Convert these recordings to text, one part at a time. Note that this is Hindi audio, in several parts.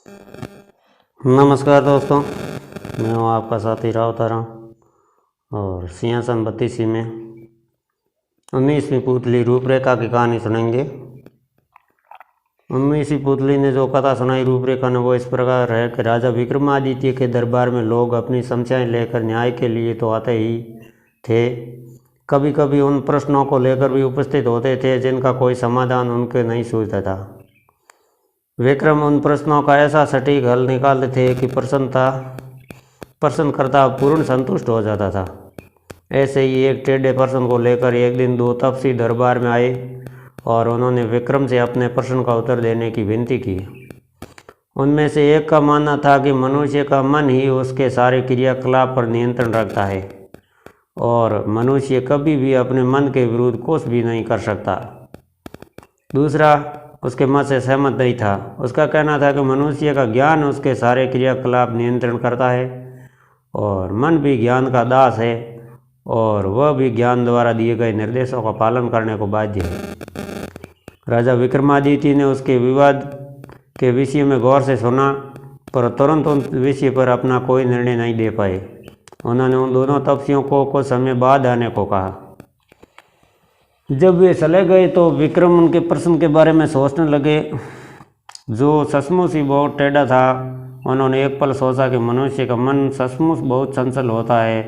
नमस्कार दोस्तों, मैं हूँ आपका साथी राव तारा और सिंहासन 32 में 19वीं पुतली रूपरेखा की कहानी सुनेंगे। 19वीं पुतली ने जो कथा सुनाई रूपरेखा ने वो इस प्रकार है कि राजा विक्रमादित्य के दरबार में लोग अपनी समस्याएं लेकर न्याय के लिए तो आते ही थे, कभी कभी उन प्रश्नों को लेकर भी उपस्थित होते थे जिनका कोई समाधान उनके नहीं सूझता था। विक्रम उन प्रश्नों का ऐसा सटीक हल निकालते थे कि प्रश्नकर्ता पूर्ण संतुष्ट हो जाता था। ऐसे ही एक टेढ़े प्रश्न को लेकर एक दिन दो तपसी दरबार में आए और उन्होंने विक्रम से अपने प्रश्न का उत्तर देने की विनती की। उनमें से एक का मानना था कि मनुष्य का मन ही उसके सारे क्रियाकलाप पर नियंत्रण रखता है और मनुष्य कभी भी अपने मन के विरुद्ध कुछ भी नहीं कर सकता। दूसरा उसके मत से सहमत नहीं था। उसका कहना था कि मनुष्य का ज्ञान उसके सारे क्रियाकलाप नियंत्रण करता है और मन भी ज्ञान का दास है और वह भी ज्ञान द्वारा दिए गए निर्देशों का पालन करने को बाध्य है। राजा विक्रमादित्य ने उसके विवाद के विषय में गौर से सुना पर तुरंत उन विषय पर अपना कोई निर्णय नहीं दे पाए। उन्होंने उन दोनों तपस्वियों को कुछ समय बाद आने को कहा। जब वे चले गए तो विक्रम उनके प्रश्न के बारे में सोचने लगे, जो सचमुच ही बहुत टेढ़ा था। उन्होंने एक पल सोचा कि मनुष्य का मन सचमुच बहुत चंचल होता है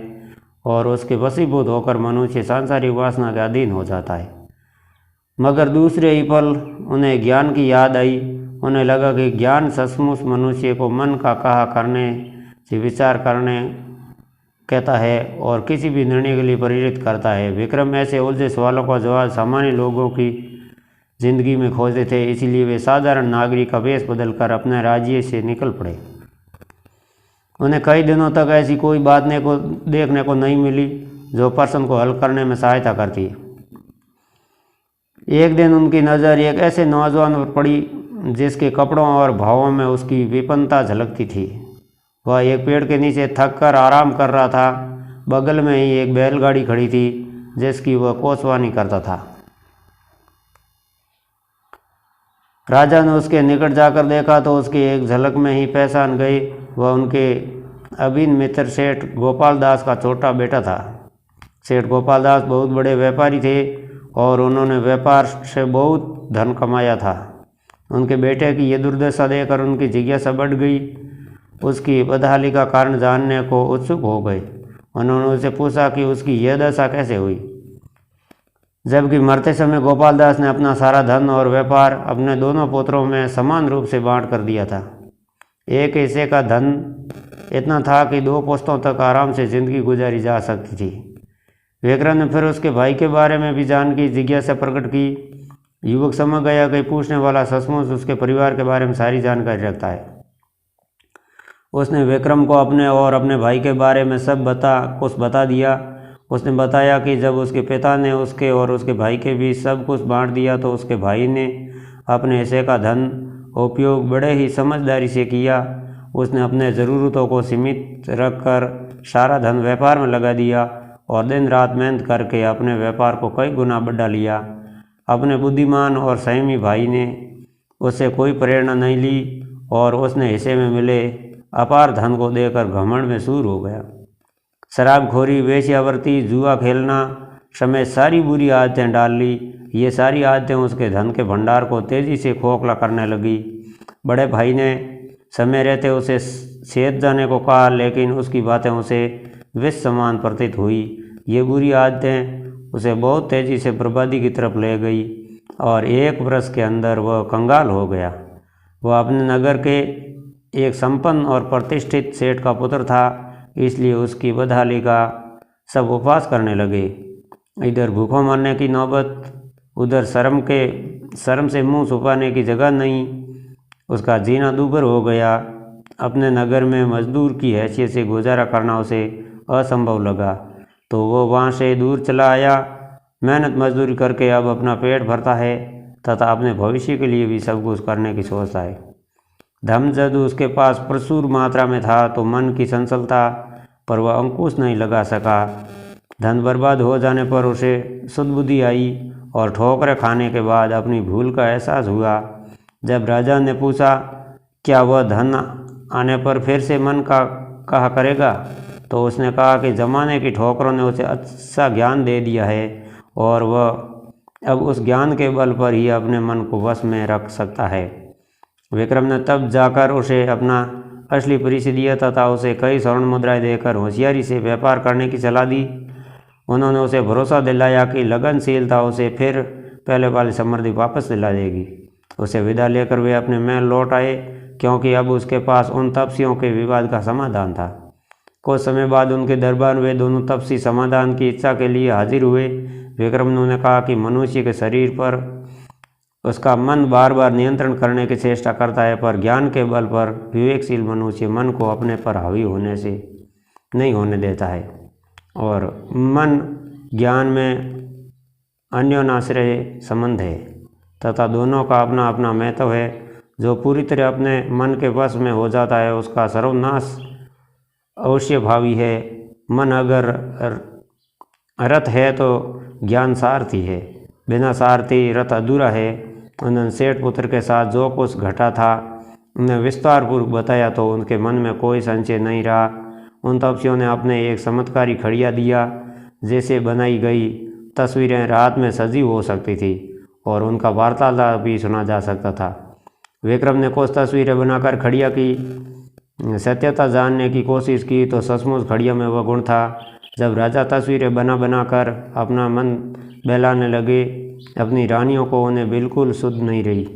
और उसके वशीभूत होकर मनुष्य सांसारिक वासना के अधीन हो जाता है। मगर दूसरे ही पल उन्हें ज्ञान की याद आई। उन्हें लगा कि ज्ञान सचमुच मनुष्य को मन का कहा करने से विचार करने कहता है और किसी भी निर्णय के लिए प्रेरित करता है। विक्रम ऐसे उलझे सवालों का जवाब सामान्य लोगों की जिंदगी में खोजते थे, इसलिए वे साधारण नागरिक का वेश बदलकर अपने राज्य से निकल पड़े। उन्हें कई दिनों तक ऐसी कोई बात देखने को नहीं मिली जो प्रश्न को हल करने में सहायता करती। एक दिन उनकी नज़र एक ऐसे नौजवान पर पड़ी जिसके कपड़ों और भावों में उसकी विपन्नता झलकती थी। वह एक पेड़ के नीचे थक कर आराम कर रहा था। बगल में ही एक बैलगाड़ी खड़ी थी जिसकी वह कोसवानी करता था। राजा ने उसके निकट जाकर देखा तो उसकी एक झलक में ही पहचान गई। वह उनके अभिन्न मित्र सेठ गोपाल दास का छोटा बेटा था। सेठ गोपाल दास बहुत बड़े व्यापारी थे और उन्होंने व्यापार से बहुत धन कमाया था। उनके बेटे की ये दुर्दशा देखकर उनकी जिज्ञासा बढ़ गई। उसकी बदहाली का कारण जानने को उत्सुक हो गए। उन्होंने उससे पूछा कि उसकी यह दशा कैसे हुई, जबकि मरते समय गोपाल दास ने अपना सारा धन और व्यापार अपने दोनों पुत्रों में समान रूप से बांट कर दिया था। एक हिस्से का धन इतना था कि 2 पुश्तों तक आराम से जिंदगी गुजारी जा सकती थी। विक्रम ने फिर उसके भाई के बारे में भी जानने की जिज्ञासा प्रकट की। युवक समझ गया कि पूछने वाला सचमुच उसके परिवार के बारे में सारी जानकारी रखता है। उसने विक्रम को अपने और अपने भाई के बारे में कुछ बता दिया। उसने बताया कि जब उसके पिता ने उसके और उसके भाई के बीच सब कुछ बांट दिया तो उसके भाई ने अपने हिस्से का धन उपयोग बड़े ही समझदारी से किया। उसने अपने ज़रूरतों को सीमित रखकर सारा धन व्यापार में लगा दिया और दिन रात मेहनत करके अपने व्यापार को कई गुना बढ़ा लिया। अपने बुद्धिमान और संयमी भाई ने उससे कोई प्रेरणा नहीं ली और उसने हिस्से में मिले अपार धन को देकर घमंड में सूर हो गया। शराबखोरी, वेश्यावृत्ति, जुआ खेलना समेत सारी बुरी आदतें डाल ली। ये सारी आदतें उसके धन के भंडार को तेजी से खोखला करने लगी। बड़े भाई ने समय रहते उसे सेध जाने को कहा, लेकिन उसकी बातें उसे विष समान प्रतीत हुई। ये बुरी आदतें उसे बहुत तेजी से बर्बादी की तरफ ले गई और 1 वर्ष के अंदर वह कंगाल हो गया। वह अपने नगर के एक संपन्न और प्रतिष्ठित सेठ का पुत्र था, इसलिए उसकी बदहाली का सब उपवास करने लगे। इधर भूखों मरने की नौबत, उधर शर्म से मुंह छुपाने की जगह नहीं। उसका जीना दूभर हो गया। अपने नगर में मजदूर की हैसियत से गुजारा करना उसे असंभव लगा तो वो वहाँ से दूर चला आया। मेहनत मजदूरी करके अब अपना पेट भरता है तथा अपने भविष्य के लिए भी सब कुछ करने की सोचता है। धन जब उसके पास प्रचुर मात्रा में था तो मन की चंचलता पर वह अंकुश नहीं लगा सका। धन बर्बाद हो जाने पर उसे सुध-बुद्धि आई और ठोकरें खाने के बाद अपनी भूल का एहसास हुआ। जब राजा ने पूछा क्या वह धन आने पर फिर से मन का कहा करेगा? तो उसने कहा कि ज़माने की ठोकरों ने उसे अच्छा ज्ञान दे दिया है और वह अब उस ज्ञान के बल पर ही अपने मन को वश में रख सकता है। विक्रम ने तब जाकर उसे अपना असली परिचय दिया तथा उसे कई स्वर्ण मुद्राएं देकर होशियारी से व्यापार करने की सलाह दी। उन्होंने उसे भरोसा दिलाया कि लगनशीलता उसे फिर पहले वाली समृद्धि वापस दिला देगी। उसे विदा लेकर वे अपने महल लौट आए, क्योंकि अब उसके पास उन तपस्वियों के विवाद का समाधान था। कुछ समय बाद उनके दरबार में वे दोनों तपस्वी समाधान की इच्छा के लिए हाजिर हुए। विक्रम ने उन्हें कहा कि मनुष्य के शरीर पर उसका मन बार बार नियंत्रण करने की चेष्टा करता है, पर ज्ञान के बल पर विवेकशील मनुष्य मन को अपने पर हावी होने से नहीं होने देता है और मन ज्ञान में अन्योन्याश्रय संबंध है तथा दोनों का अपना अपना महत्व है। जो पूरी तरह अपने मन के वश में हो जाता है उसका सर्वनाश अवश्य भावी है। मन अगर रथ है तो ज्ञान सारथी है, बिना सारथी रथ अधूरा है। उन्होंने सेठ पुत्र के साथ जो कुछ घटा था उन्हें विस्तारपूर्वक बताया तो उनके मन में कोई संशय नहीं रहा। उन तपस्वियों ने अपने एक चमत्कारी खड़िया दिया, जैसे बनाई गई तस्वीरें रात में सजीव हो सकती थी और उनका वार्तालाप भी सुना जा सकता था। विक्रम ने कुछ तस्वीरें बनाकर खड़िया की सत्यता जानने की कोशिश की तो सचमुच खड़िया में वह गुण था। जब राजा तस्वीरें बना कर अपना मन बहलाने लगे, अपनी रानियों को उन्हें बिल्कुल शुद्ध नहीं रही।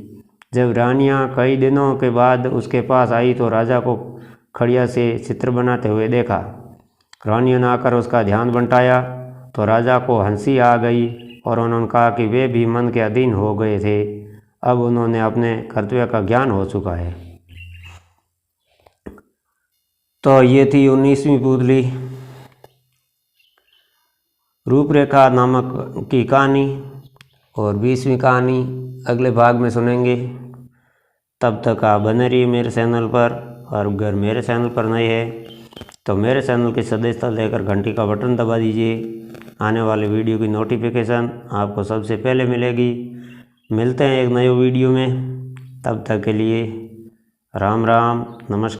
जब रानियां कई दिनों के बाद उसके पास आई तो राजा को खड़िया से चित्र बनाते हुए देखा। रानियों ने आकर उसका ध्यान बंटाया तो राजा को हंसी आ गई और उन्होंने कहा कि वे भी मन के अधीन हो गए थे। अब उन्होंने अपने कर्तव्य का ज्ञान हो चुका है। तो ये थी 19वीं पुतली रूपरेखा नामक की कहानी और 20वीं कहानी अगले भाग में सुनेंगे। तब तक आप बने रहिए मेरे चैनल पर, और अगर मेरे चैनल पर नए हैं तो मेरे चैनल की सदस्यता लेकर घंटी का बटन दबा दीजिए। आने वाले वीडियो की नोटिफिकेशन आपको सबसे पहले मिलेगी। मिलते हैं एक नए वीडियो में, तब तक के लिए राम राम, नमस्कार।